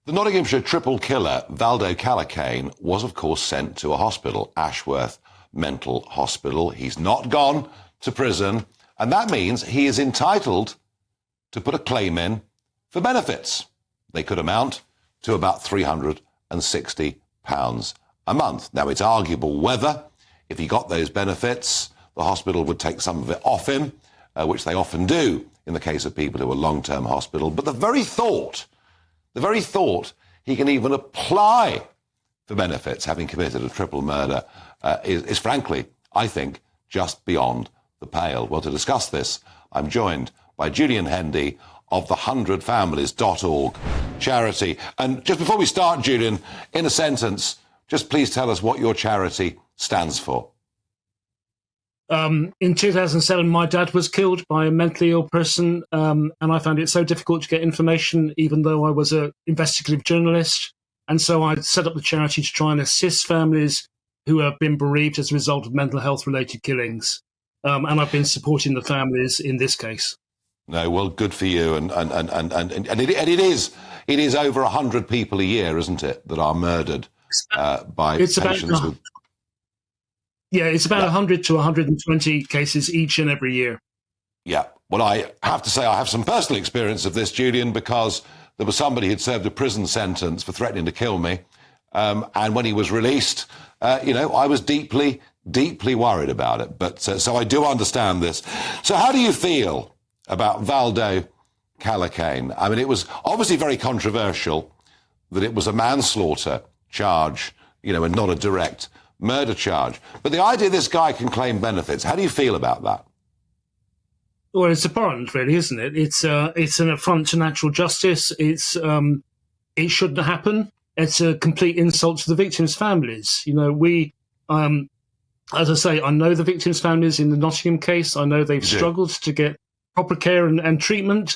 The Nottinghamshire triple killer, Valdo Calacane, was, of course, sent to a hospital, Ashworth Mental Hospital. He's not gone to prison, and that means he is entitled to put a claim in for benefits. They could amount to about £360 a month. Now, it's arguable whether, if he got those benefits, the hospital would take some of it off him, which they often do in the case of people who are long-term hospital. But the very thought he can even apply for benefits, having committed a triple murder, is frankly, I think, just beyond the pale. Well, to discuss this, I'm joined by Julian Hendy of the 100families.org charity. And just before we start, Julian, in a sentence, just please tell us what your charity stands for. In 2007, my dad was killed by a mentally ill person, and I found it so difficult to get information, even though I was an investigative journalist. And so I set up the charity to try and assist families who have been bereaved as a result of mental health-related killings. And I've been supporting the families in this case. No, well, good for you. And it is over 100 people a year, isn't it, that are murdered by patients with... Yeah, it's about 100 to 120 cases each and every year. Yeah. Well, I have to say I have some personal experience of this, Julian, because there was somebody who'd served a prison sentence for threatening to kill me. And when he was released, I was deeply, deeply worried about it. But so I do understand this. So how do you feel about Valdo Calacane? I mean, it was obviously very controversial that it was a manslaughter charge, and not a direct murder charge. But the idea this guy can claim benefits, how do you feel about that? Well, it's abhorrent, really, isn't it? It's an affront to natural justice. It shouldn't happen. It's a complete insult to the victims' families. We, as I say, I know the victims' families in the Nottingham case. I know they've struggled to get proper care and treatment.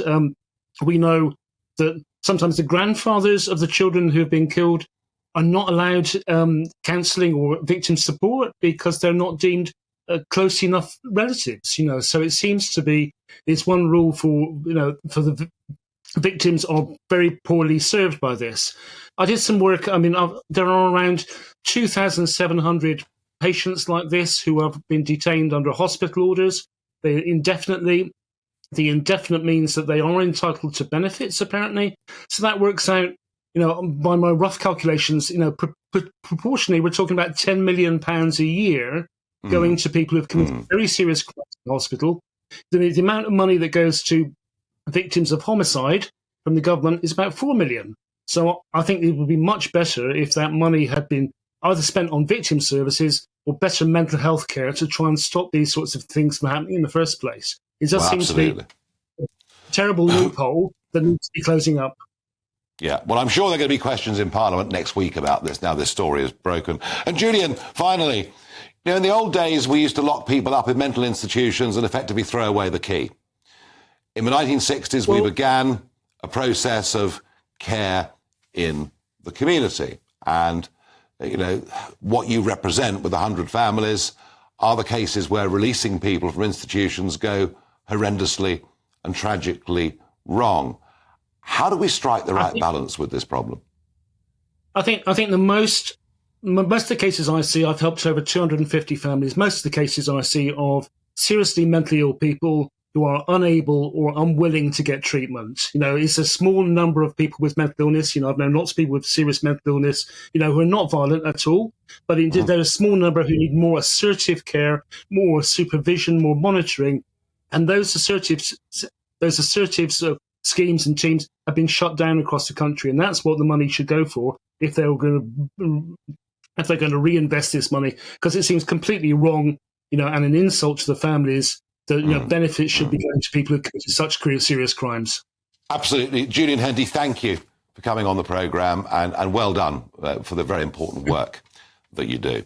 We know that sometimes the grandfathers of the children who have been killed are not allowed counselling or victim support because they're not deemed close enough relatives. So it seems to be it's one rule for the victims are very poorly served by this. I did some work. I mean, there are around 2,700 patients like this who have been detained under hospital orders. They indefinitely. The indefinite means that they are entitled to benefits, apparently. So that works out. By my rough calculations, proportionally, we're talking about £10 million a year going to people who've committed very serious crimes in hospital. The amount of money that goes to victims of homicide from the government is about £4 million. So I think it would be much better if that money had been either spent on victim services or better mental health care to try and stop these sorts of things from happening in the first place. It does seem to be a terrible loophole that needs to be closing up. Yeah, well, I'm sure there are going to be questions in Parliament next week about this, now this story is broken. And Julian, finally, in the old days, we used to lock people up in mental institutions and effectively throw away the key. In the 1960s, we began a process of care in the community. And, what you represent with 100 families are the cases where releasing people from institutions go horrendously and tragically wrong. How do we strike the right balance with this problem? I think most of the cases I see, I've helped over 250 families. Most of the cases I see of seriously mentally ill people who are unable or unwilling to get treatment. It's a small number of people with mental illness. I've known lots of people with serious mental illness, who are not violent at all. But indeed, there are a small number who need more assertive care, more supervision, more monitoring. And those assertive schemes and teams have been shut down across the country, and that's what the money should go for if they're going to reinvest this money, because it seems completely wrong, and an insult to the families that benefits should be going to people who committed such serious crimes. Absolutely, Julian Hendy, thank you for coming on the programme, and well done for the very important work that you do.